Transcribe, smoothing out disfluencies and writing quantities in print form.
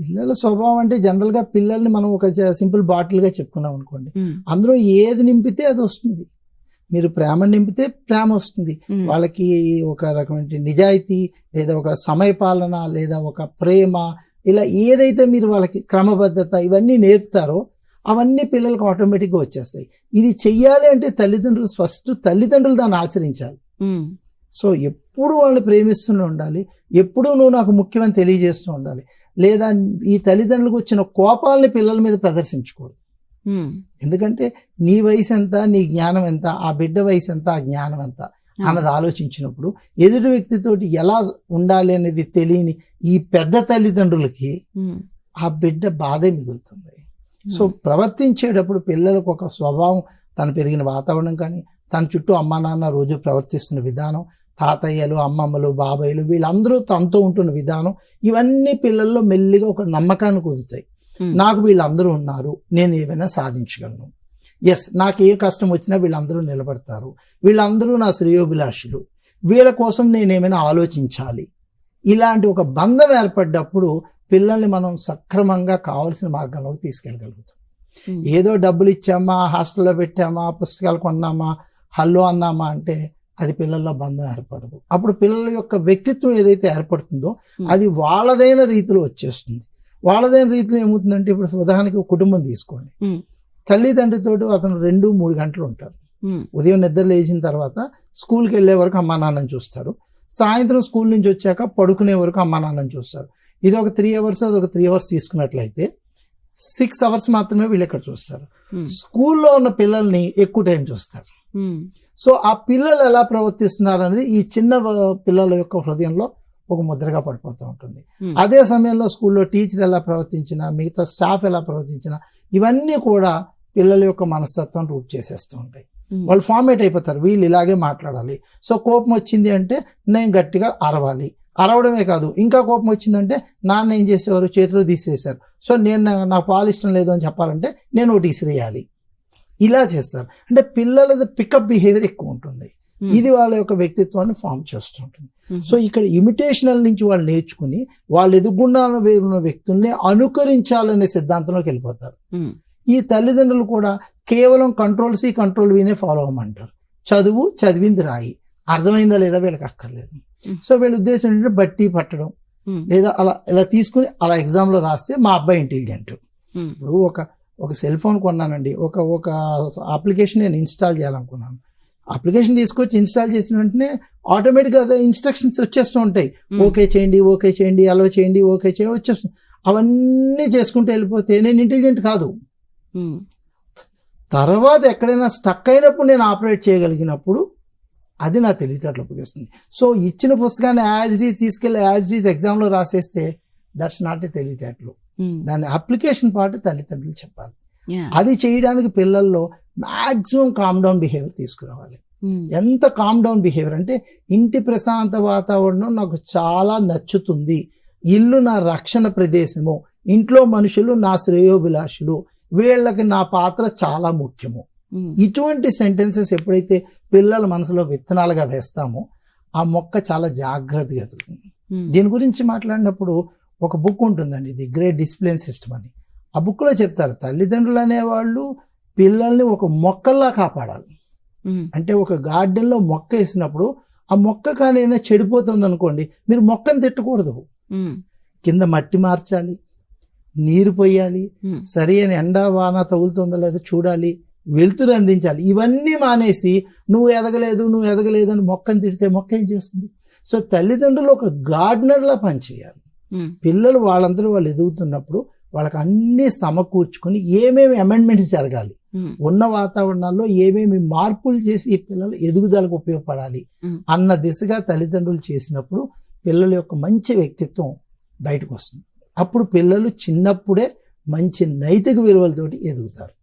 పిల్లల స్వభావం అంటే జనరల్గా పిల్లల్ని మనం ఒక సింపుల్ బాటిల్గా చెప్పుకున్నాం అనుకోండి, అందులో ఏది నింపితే అది వస్తుంది. మీరు ప్రేమ నింపితే ప్రేమ వస్తుంది. వాళ్ళకి ఒక రకమైన నిజాయితీ లేదా ఒక సమయపాలన లేదా ఒక ప్రేమ, ఇలా ఏదైతే మీరు వాళ్ళకి క్రమబద్ధత ఇవన్నీ నేర్పుతారో అవన్నీ పిల్లలకు ఆటోమేటిక్గా వచ్చేస్తాయి. ఇది చెయ్యాలి అంటే తల్లిదండ్రులు దాన్ని ఆచరించాలి. సో ఎప్పుడు వాళ్ళని ప్రేమిస్తూనే ఉండాలి, ఎప్పుడూ నువ్వు నాకు ముఖ్యమని తెలియజేస్తూ ఉండాలి. లేదా ఈ తల్లిదండ్రులకు వచ్చిన కోపాలని పిల్లల మీద ప్రదర్శించకూడదు. ఎందుకంటే నీ వయసు ఎంత, నీ జ్ఞానం ఎంత, ఆ బిడ్డ వయసు ఎంత, ఆ జ్ఞానం ఎంత అన్నది ఆలోచించినప్పుడు ఎదుటి వ్యక్తితోటి ఎలా ఉండాలి అనేది తెలియని ఈ పెద్ద తల్లిదండ్రులకి ఆ బిడ్డ బాధే మిగులుతుంది. సో ప్రవర్తించేటప్పుడు పిల్లలకు ఒక స్వభావం, తను పెరిగిన వాతావరణం కానీ, తన చుట్టూ అమ్మా నాన్న రోజు ప్రవర్తిస్తున్న విధానం, తాతయ్యలు, అమ్మమ్మలు, బాబాయిలు వీళ్ళందరూ తనతో ఉంటున్న విధానం, ఇవన్నీ పిల్లల్లో మెల్లిగా ఒక నమ్మకాన్ని కుదుతాయి. నాకు వీళ్ళందరూ ఉన్నారు, నేను ఏమైనా సాధించగలను, ఎస్ నాకు ఏ కష్టం వచ్చినా వీళ్ళందరూ నిలబడతారు, వీళ్ళందరూ నా శ్రేయోభిలాషులు, వీళ్ళ కోసం నేనేమైనా ఆలోచించాలి. ఇలాంటి ఒక బంధం ఏర్పడ్డప్పుడు పిల్లల్ని మనం సక్రమంగా కావాల్సిన మార్గంలోకి తీసుకెళ్ళగలుగుతాం. ఏదో డబ్బులు ఇచ్చామా, హాస్టల్లో పెట్టామా, పుస్తకాలు కొన్నామా, హల్లో అన్నామా అంటే అది పిల్లల్లో బంధం ఏర్పడదు. అప్పుడు పిల్లల యొక్క వ్యక్తిత్వం ఏదైతే ఏర్పడుతుందో అది వాళ్ళదైన రీతిలో వచ్చేస్తుంది. వాళ్ళదైన రీతిలో ఏమవుతుందంటే, ఇప్పుడు ఉదాహరణకి కుటుంబం తీసుకోండి, తల్లిదండ్రితో అతను 2-3 గంటలు ఉంటారు. ఉదయం నిద్ర లేచిన తర్వాత స్కూల్కి వెళ్ళే వరకు అమ్మా నాన్నని చూస్తారు, సాయంత్రం స్కూల్ నుంచి వచ్చాక పడుకునే వరకు అమ్మా నాన్నని చూస్తారు. ఇది ఒక 3 అవర్స్, అదొక 3 అవర్స్ తీసుకున్నట్లయితే 6 అవర్స్ మాత్రమే వీళ్ళు ఇక్కడ చూస్తారు. స్కూల్లో ఉన్న పిల్లల్ని ఎక్కువ టైం చూస్తారు. సో ఆ పిల్లలు ఎలా ప్రవర్తిస్తున్నారు అనేది ఈ చిన్న పిల్లల యొక్క హృదయంలో ఒక ముద్రగా పడిపోతూ ఉంటుంది. అదే సమయంలో స్కూల్లో టీచర్ ఎలా ప్రవర్తించినా, మిగతా స్టాఫ్ ఎలా ప్రవర్తించినా ఇవన్నీ కూడా పిల్లల యొక్క మనస్తత్వం రూప్ చేసేస్తూ ఉంటాయి. వాళ్ళు ఫార్మేట్ అయిపోతారు, వీళ్ళు ఇలాగే మాట్లాడాలి. సో కోపం వచ్చింది అంటే నేను గట్టిగా అరవాలి, అరవడమే కాదు ఇంకా కోపం వచ్చిందంటే నాన్న ఏం చేసేవారు, చేతిలో తీసివేశారు, సో నాకు పాలు ఇష్టం లేదు అని చెప్పాలంటే నేను ఒకటి ఇసిరేయాలి, ఇలా చేస్తారు. అంటే పిల్లలది పికప్ బిహేవియర్ ఎక్కువ ఉంటుంది. ఇది వాళ్ళ యొక్క వ్యక్తిత్వాన్ని ఫామ్ చేస్తుంటుంది. సో ఇక్కడ ఇమిటేషనల్ నుంచి వాళ్ళు నేర్చుకుని వాళ్ళు ఎదుగుండా ఉన్న వ్యక్తుల్ని అనుకరించాలనే సిద్ధాంతంలోకి వెళ్ళిపోతారు. ఈ తల్లిదండ్రులు కూడా కేవలం కంట్రోల్ సి కంట్రోల్ వీనే ఫాలో అవ్వమంటారు. చదివింది రాయి, అర్థమైందా లేదా వీళ్ళకి అక్కర్లేదు. సో వీళ్ళ ఉద్దేశం ఏంటంటే బట్టి పట్టడం, లేదా ఇలా తీసుకుని అలా ఎగ్జామ్లో రాస్తే మా అబ్బాయి ఇంటెలిజెంట్. ఇప్పుడు ఒక సెల్ ఫోన్ కొన్నానండి, ఒక అప్లికేషన్ నేను ఇన్స్టాల్ చేయాలనుకున్నాను. అప్లికేషన్ తీసుకొచ్చి ఇన్స్టాల్ చేసిన వెంటనే ఆటోమేటిక్గా ఇన్స్ట్రక్షన్స్ వచ్చేస్తూ ఉంటాయి. ఓకే చేయండి, ఓకే చేయండి, అలో చేయండి, ఓకే చేయండి వచ్చేస్తుంది. అవన్నీ చేసుకుంటూ వెళ్ళిపోతే నేను ఇంటెలిజెంట్ కాదు. తర్వాత ఎక్కడైనా స్టక్ అయినప్పుడు నేను ఆపరేట్ చేయగలిగినప్పుడు అది నా తెలివితేటలు ఉపయోగిస్తుంది. సో ఇచ్చిన పుస్తకాన్ని యాజ్ ఇట్ ఈజ్ తీసుకెళ్ళి యాజ్ ఇట్ ఈజ్ ఎగ్జామ్లో రాసేస్తే దట్స్ నాట్ ఏ తెలివితేటలు. దాని అప్లికేషన్ పార్ట్ తల్లిదండ్రులు చెప్పాలి. అది చేయడానికి పిల్లల్లో మ్యాక్సిమం కామ్ డౌన్ బిహేవియర్ తీసుకురావాలి. ఎంత కామ్ డౌన్ బిహేవియర్ అంటే, ఇంటి ప్రశాంత వాతావరణం నాకు చాలా నచ్చుతుంది, ఇల్లు నా రక్షణ ప్రదేశము, ఇంట్లో మనుషులు నా శ్రేయోభిలాషులు, వీళ్ళకి నా పాత్ర చాలా ముఖ్యము. ఇటువంటి సెంటెన్సెస్ ఎప్పుడైతే పిల్లల మనసులో విత్తనాలుగా వేస్తామో ఆ మొక్క చాలా జాగ్రత్తగా ఎదుగుతుంది. దీని గురించి మాట్లాడినప్పుడు ఒక బుక్ ఉంటుందండి, ది గ్రేట్ డిసిప్లిన్ సిస్టమ్ అని. ఆ బుక్లో చెప్తారు, తల్లిదండ్రులు అనేవాళ్ళు పిల్లల్ని ఒక మొక్కల్లా కాపాడాలి. అంటే ఒక గార్డెన్లో మొక్క వేసినప్పుడు ఆ మొక్క కానీ చెడిపోతుంది అనుకోండి, మీరు మొక్కను తిట్టకూడదు, కింద మట్టి మార్చాలి, నీరు పోయాలి, సరి అయిన ఎండ వాన తగులుతుందో లేదో చూడాలి, వెలుతురు అందించాలి. ఇవన్నీ మానేసి నువ్వు ఎదగలేదు అని మొక్కను తిడితే మొక్క ఏం చేస్తుంది? సో తల్లిదండ్రులు ఒక గార్డెనర్లా పనిచేయాలి. పిల్లలు వాళ్ళందరూ వాళ్ళు ఎదుగుతున్నప్పుడు వాళ్ళకి అన్ని సమకూర్చుకుని ఏమేమి అమెండ్మెంట్స్ జరగాలి, ఉన్న వాతావరణాల్లో ఏమేమి మార్పులు చేసి ఈ పిల్లలు ఎదుగుదలకు ఉపయోగపడాలి అన్న దిశగా తల్లిదండ్రులు చేసినప్పుడు పిల్లల యొక్క మంచి వ్యక్తిత్వం బయటకు వస్తుంది. అప్పుడు పిల్లలు చిన్నప్పుడే మంచి నైతిక విలువలతోటి ఎదుగుతారు.